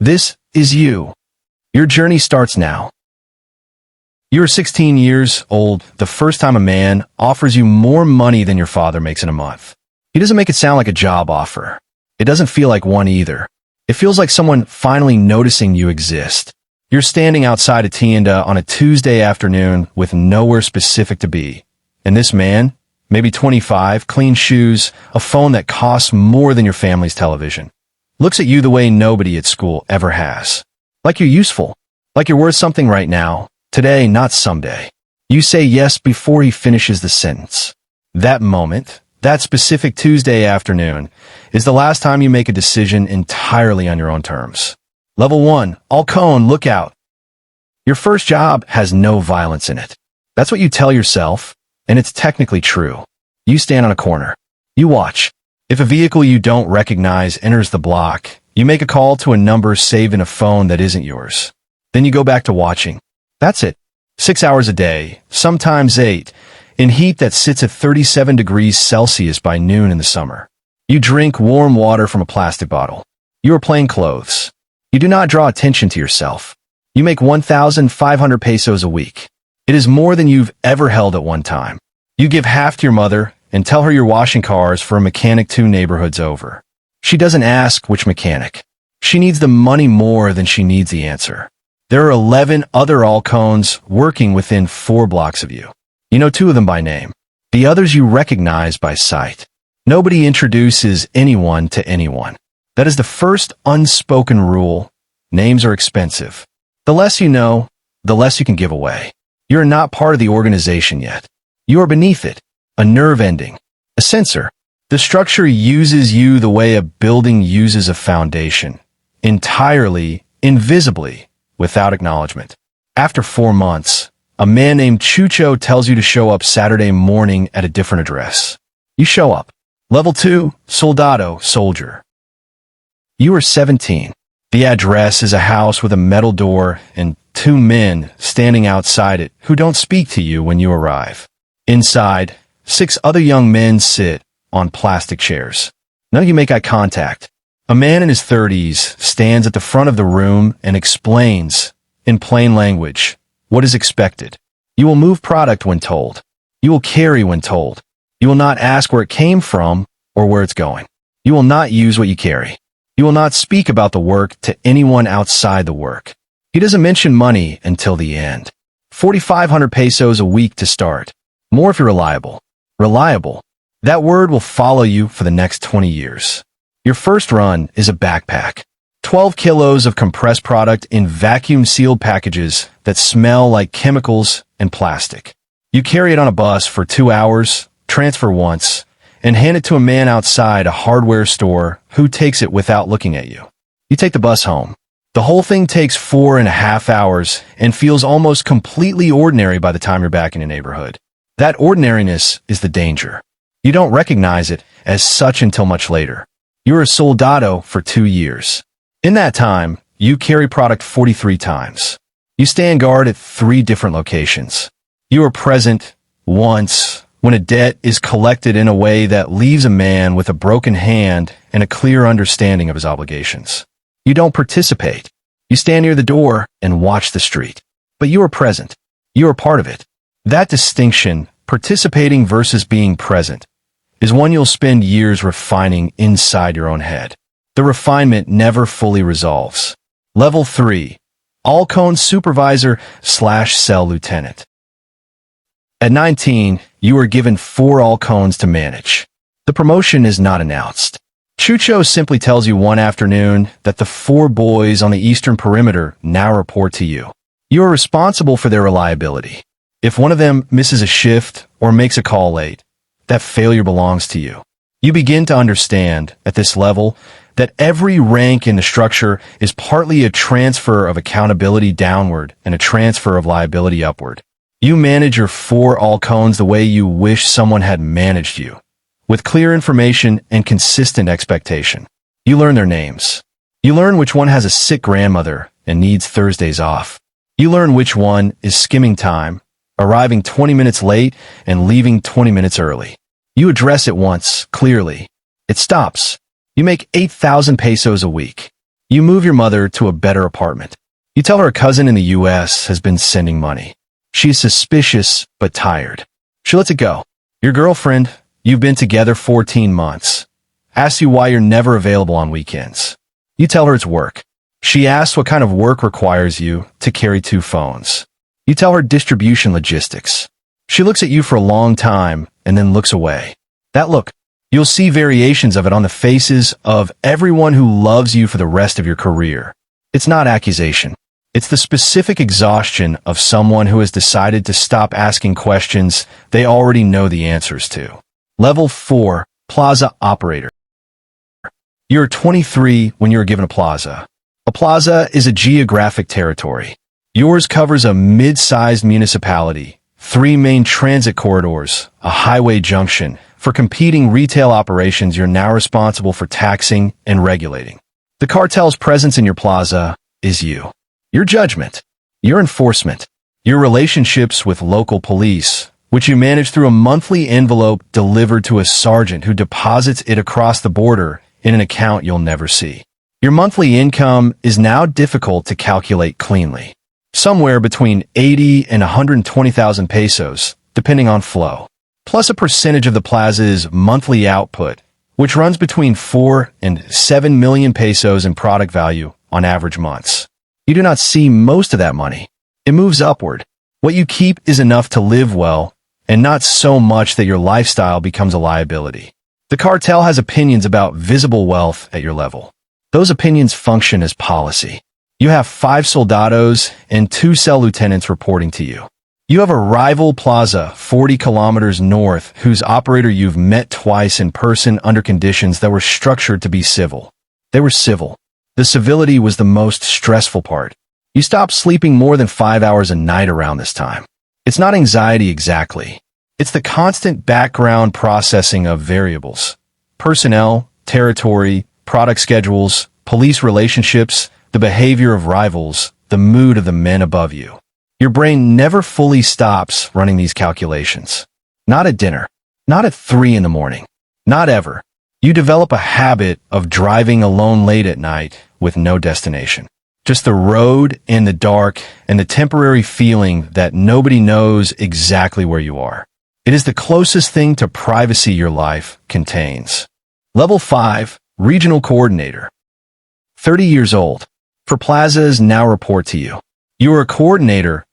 This is you. Your journey starts now. You are 16 years old the first time a man offers you more money than your father makes in a month. He doesn't make it sound like a job offer. It doesn't feel like one either. It feels like someone finally noticing you exist. You're standing outside a tienda on a Tuesday afternoon with nowhere specific to be. And this man, maybe 25, clean shoes, a phone that costs more than your family's television, looks at you the way nobody at school ever has. Like you're useful. Like you're worth something right now. Today, not someday. You say yes before he finishes the sentence. That moment, that specific Tuesday afternoon, is the last time you make a decision entirely on your own terms. Level 1, all cone, look out. Your first job has no violence in it. That's what you tell yourself, and it's technically true. You stand on a corner. You watch. If a vehicle you don't recognize enters the block, you make a call to a number saved in a phone that isn't yours. Then you go back to watching. That's it. 6 hours a day, sometimes 8, in heat that sits at 37 degrees Celsius by noon in the summer. You drink warm water from a plastic bottle. You are plain clothes. You do not draw attention to yourself. You make 1,500 pesos a week. It is more than you've ever held at one time. You give half to your mother and tell her you're washing cars for a mechanic 2 neighborhoods over. She doesn't ask which mechanic. She needs the money more than she needs the answer. There are 11 other all-cones working within 4 blocks of you. You know 2 of them by name. The others you recognize by sight. Nobody introduces anyone to anyone. That is the first unspoken rule. Names are expensive. The less you know, the less you can give away. You're not part of the organization yet. You are beneath it, a nerve ending, a sensor. The structure uses you the way a building uses a foundation, entirely, invisibly, without acknowledgement. After 4 months, a man named Chucho tells you to show up Saturday morning at a different address. You show up. Level 2, Soldado, soldier. You are 17. The address is a house with a metal door and 2 men standing outside it who don't speak to you when you arrive. Inside, 6 other young men sit on plastic chairs. None of you make eye contact. A man in his 30s stands at the front of the room and explains, in plain language, what is expected. You will move product when told. You will carry when told. You will not ask where it came from or where it's going. You will not use what you carry. You will not speak about the work to anyone outside the work. He doesn't mention money until the end. 4,500 pesos a week to start. More if you're reliable. Reliable. That word will follow you for the next 20 years. Your first run is a backpack. 12 kilos of compressed product in vacuum-sealed packages that smell like chemicals and plastic. You carry it on a bus for 2 hours, transfer once, and hand it to a man outside a hardware store who takes it without looking at you. You take the bus home. The whole thing takes 4.5 hours and feels almost completely ordinary by the time you're back in a neighborhood. That ordinariness is the danger. You don't recognize it as such until much later. You're a soldado for 2 years. In that time, you carry product 43 times. You stand guard at 3 different locations. You are present once when a debt is collected in a way that leaves a man with a broken hand and a clear understanding of his obligations. You don't participate. You stand near the door and watch the street. But you are present. You are part of it. That distinction, participating versus being present, is one you'll spend years refining inside your own head. The refinement never fully resolves. Level 3, all-cone supervisor/cell lieutenant. At 19, you are given 4 all-cones to manage. The promotion is not announced. Chucho simply tells you one afternoon that the 4 boys on the eastern perimeter now report to you. You are responsible for their reliability. If one of them misses a shift or makes a call late, that failure belongs to you. You begin to understand, at this level, that every rank in the structure is partly a transfer of accountability downward and a transfer of liability upward. You manage your 4 all-cones the way you wish someone had managed you, with clear information and consistent expectation. You learn their names. You learn which one has a sick grandmother and needs Thursdays off. You learn which one is skimming time, arriving 20 minutes late and leaving 20 minutes early. You address it once, clearly. It stops. You make 8,000 pesos a week. You move your mother to a better apartment. You tell her a cousin in the US has been sending money. She's suspicious, but tired. She lets it go. Your girlfriend, you've been together 14 months, asks you why you're never available on weekends. You tell her it's work. She asks what kind of work requires you to carry 2 phones. You tell her distribution logistics. She looks at you for a long time and then looks away. That look, you'll see variations of it on the faces of everyone who loves you for the rest of your career. It's not accusation. It's the specific exhaustion of someone who has decided to stop asking questions they already know the answers to. Level 4, Plaza Operator. You're 23 when you're given a plaza. A plaza is a geographic territory. Yours covers a mid-sized municipality, 3 main transit corridors, a highway junction. For competing retail operations, you're now responsible for taxing and regulating. The cartel's presence in your plaza is you. Your judgment, your enforcement, your relationships with local police, which you manage through a monthly envelope delivered to a sergeant who deposits it across the border in an account you'll never see. Your monthly income is now difficult to calculate cleanly. Somewhere between 80 and 120,000 pesos, depending on flow. Plus a percentage of the plaza's monthly output, which runs between 4 and 7 million pesos in product value on average months. You do not see most of that money. It moves upward. What you keep is enough to live well, and not so much that your lifestyle becomes a liability. The cartel has opinions about visible wealth at your level. Those opinions function as policy. You have 5 soldados and 2 cell lieutenants reporting to you. You have a rival plaza 40 kilometers north whose operator you've met twice in person under conditions that were structured to be civil. They were civil. The civility was the most stressful part. You stop sleeping more than 5 hours a night around this time. It's not anxiety exactly. It's the constant background processing of variables. Personnel, territory, product schedules, police relationships, the behavior of rivals, the mood of the men above you. Your brain never fully stops running these calculations. Not at dinner. Not at 3 in the morning. Not ever. You develop a habit of driving alone late at night with no destination. Just the road and the dark and the temporary feeling that nobody knows exactly where you are. It is the closest thing to privacy your life contains. Level 5, Regional Coordinator. 30 years old. For plazas now report to you. You are a coordinator,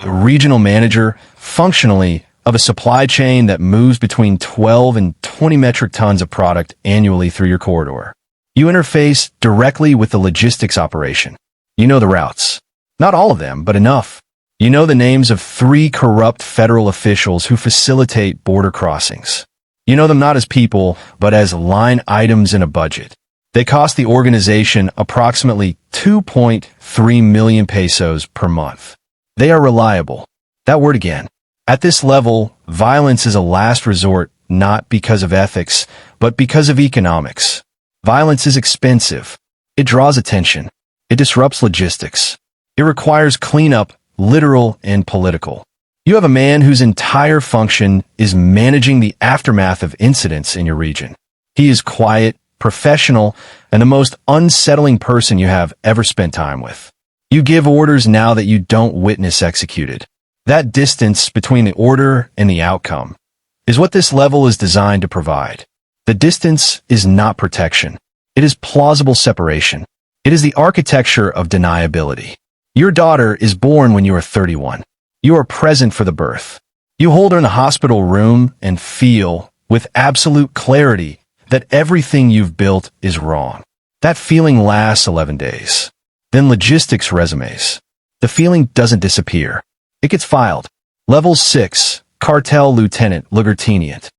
a regional manager, functionally, of a supply chain that moves between 12 and 20 metric tons of product annually through your corridor. You interface directly with the logistics operation. You know the routes. Not all of them, but enough. You know the names of 3 corrupt federal officials who facilitate border crossings. You know them not as people, but as line items in a budget. They cost the organization approximately 2.3 million pesos per month. They are reliable. That word again. At this level, violence is a last resort, not because of ethics, but because of economics. Violence is expensive. It draws attention. It disrupts logistics. It requires cleanup, literal and political. You have a man whose entire function is managing the aftermath of incidents in your region. He is quiet, professional, and the most unsettling person you have ever spent time with. You give orders now that you don't witness executed. That distance between the order and the outcome is what this level is designed to provide. The distance is not protection. It is plausible separation. It is the architecture of deniability. Your daughter is born when you are 31. You are present for the birth. You hold her in the hospital room and feel, with absolute clarity, that everything you've built is wrong. That feeling lasts 11 days. Then logistics resumes. The feeling doesn't disappear. It gets filed. Level 6, Cartel Lieutenant Lugarteniant.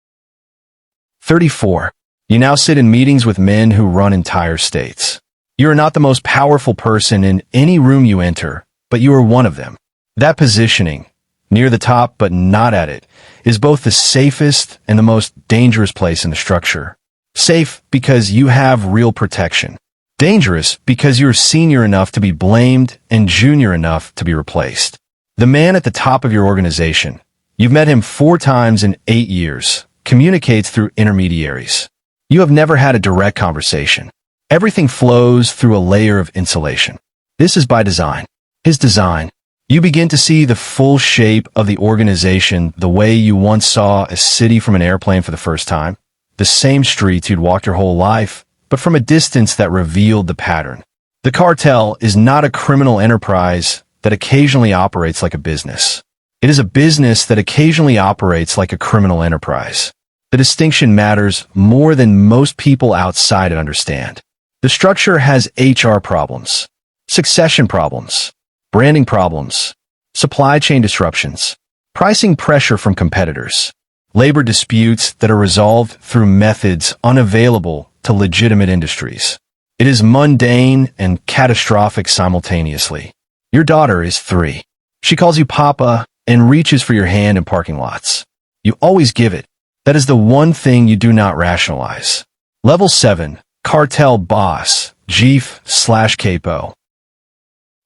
34. You now sit in meetings with men who run entire states. You are not the most powerful person in any room you enter, but you are one of them. That positioning, near the top but not at it, is both the safest and the most dangerous place in the structure. Safe because you have real protection. Dangerous because you're senior enough to be blamed and junior enough to be replaced. The man at the top of your organization, you've met him 4 times in 8 years, communicates through intermediaries. You have never had a direct conversation. Everything flows through a layer of insulation. This is by design. His design. You begin to see the full shape of the organization the way you once saw a city from an airplane for the first time. The same streets you'd walked your whole life, but from a distance that revealed the pattern. The cartel is not a criminal enterprise that occasionally operates like a business. It is a business that occasionally operates like a criminal enterprise. The distinction matters more than most people outside it understand. The structure has HR problems, succession problems, branding problems, supply chain disruptions, pricing pressure from competitors, labor disputes that are resolved through methods unavailable to legitimate industries. It is mundane and catastrophic simultaneously. Your daughter is 3. She calls you Papa and reaches for your hand in parking lots. You always give it. That is the one thing you do not rationalize. Level 7, Cartel Boss, Chief/Capo.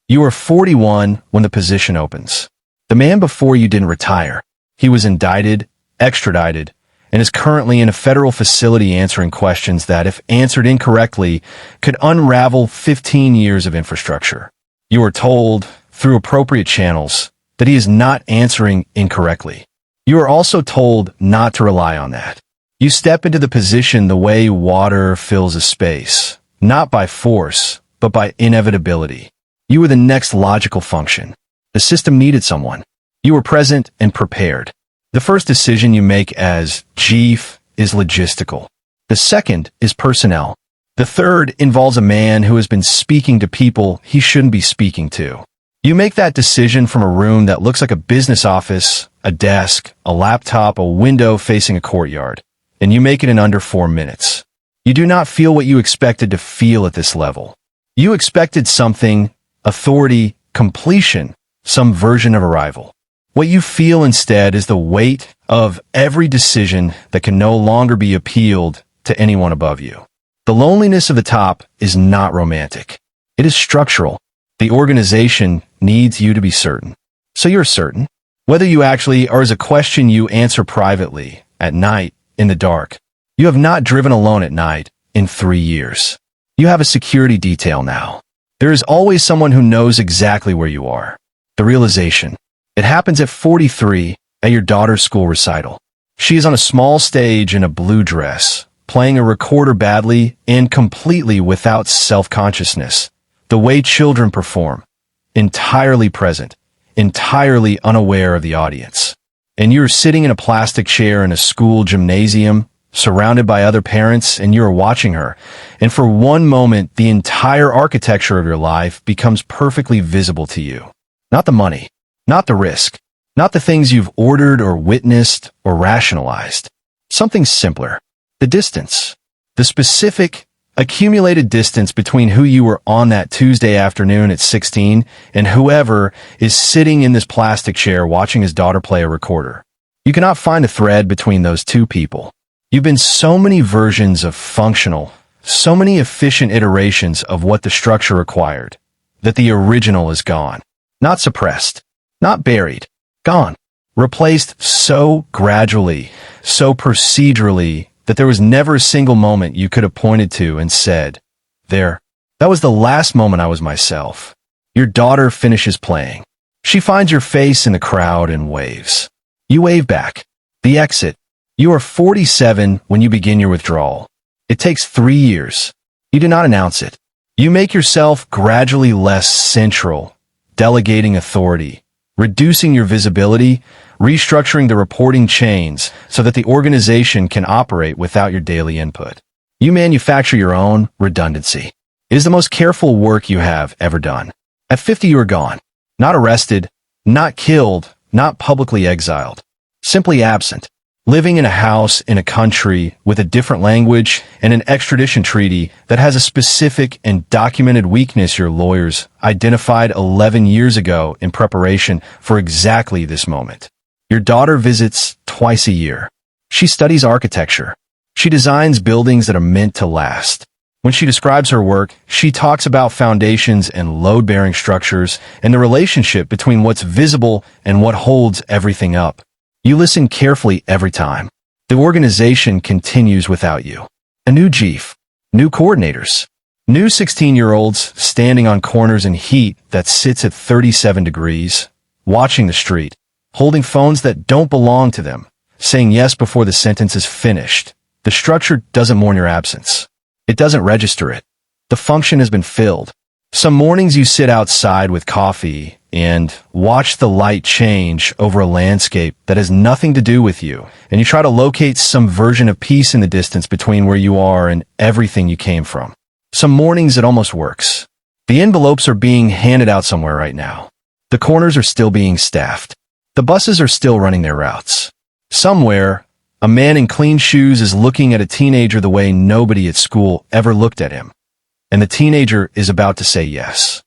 You are 41 when the position opens. The man before you didn't retire. He was indicted, extradited, and is currently in a federal facility answering questions that, if answered incorrectly, could unravel 15 years of infrastructure. You are told, through appropriate channels, that he is not answering incorrectly. You are also told not to rely on that. You step into the position the way water fills a space, not by force, but by inevitability. You were the next logical function. The system needed someone. You were present and prepared. The first decision you make as chief is logistical. The second is personnel. The third involves a man who has been speaking to people he shouldn't be speaking to. You make that decision from a room that looks like a business office, a desk, a laptop, a window facing a courtyard, and you make it in under 4 minutes. You do not feel what you expected to feel at this level. You expected something, authority, completion, some version of arrival. What you feel instead is the weight of every decision that can no longer be appealed to anyone above you. The loneliness of the top is not romantic. It is structural. The organization needs you to be certain. So you're certain. Whether you actually are is a question you answer privately, at night, in the dark. You have not driven alone at night in 3 years. You have a security detail now. There is always someone who knows exactly where you are. The realization. It happens at 43 at your daughter's school recital. She is on a small stage in a blue dress, playing a recorder badly and completely without self-consciousness. The way children perform. Entirely present. Entirely unaware of the audience. And you're sitting in a plastic chair in a school gymnasium, surrounded by other parents, and you're watching her. And for one moment, the entire architecture of your life becomes perfectly visible to you. Not the money. Not the risk. Not the things you've ordered or witnessed or rationalized. Something simpler. The distance. The specific, accumulated distance between who you were on that Tuesday afternoon at 16 and whoever is sitting in this plastic chair watching his daughter play a recorder. You cannot find a thread between those two people. You've been so many versions of functional, so many efficient iterations of what the structure required, that the original is gone. Not suppressed. Not buried. Gone. Replaced so gradually, so procedurally, that there was never a single moment you could have pointed to and said, "There. That was the last moment I was myself." Your daughter finishes playing. She finds your face in the crowd and waves. You wave back. The exit. You are 47 when you begin your withdrawal. It takes 3 years. You do not announce it. You make yourself gradually less central, delegating authority, reducing your visibility, restructuring the reporting chains so that the organization can operate without your daily input. You manufacture your own redundancy. It is the most careful work you have ever done. At 50, you are gone. Not arrested, not killed, not publicly exiled. Simply absent. Living in a house in a country with a different language and an extradition treaty that has a specific and documented weakness your lawyers identified 11 years ago in preparation for exactly this moment. Your daughter visits twice a year. She studies architecture. She designs buildings that are meant to last. When she describes her work, she talks about foundations and load-bearing structures and the relationship between what's visible and what holds everything up. You listen carefully every time. The organization continues without you. A new chief. New coordinators. New 16-year-olds standing on corners in heat that sits at 37 degrees, watching the street, holding phones that don't belong to them, saying yes before the sentence is finished. The structure doesn't mourn your absence. It doesn't register it. The function has been filled. Some mornings you sit outside with coffee and watch the light change over a landscape that has nothing to do with you, and you try to locate some version of peace in the distance between where you are and everything you came from. Some mornings it almost works. The envelopes are being handed out somewhere right now. The corners are still being staffed. The buses are still running their routes. Somewhere, a man in clean shoes is looking at a teenager the way nobody at school ever looked at him. And the teenager is about to say yes.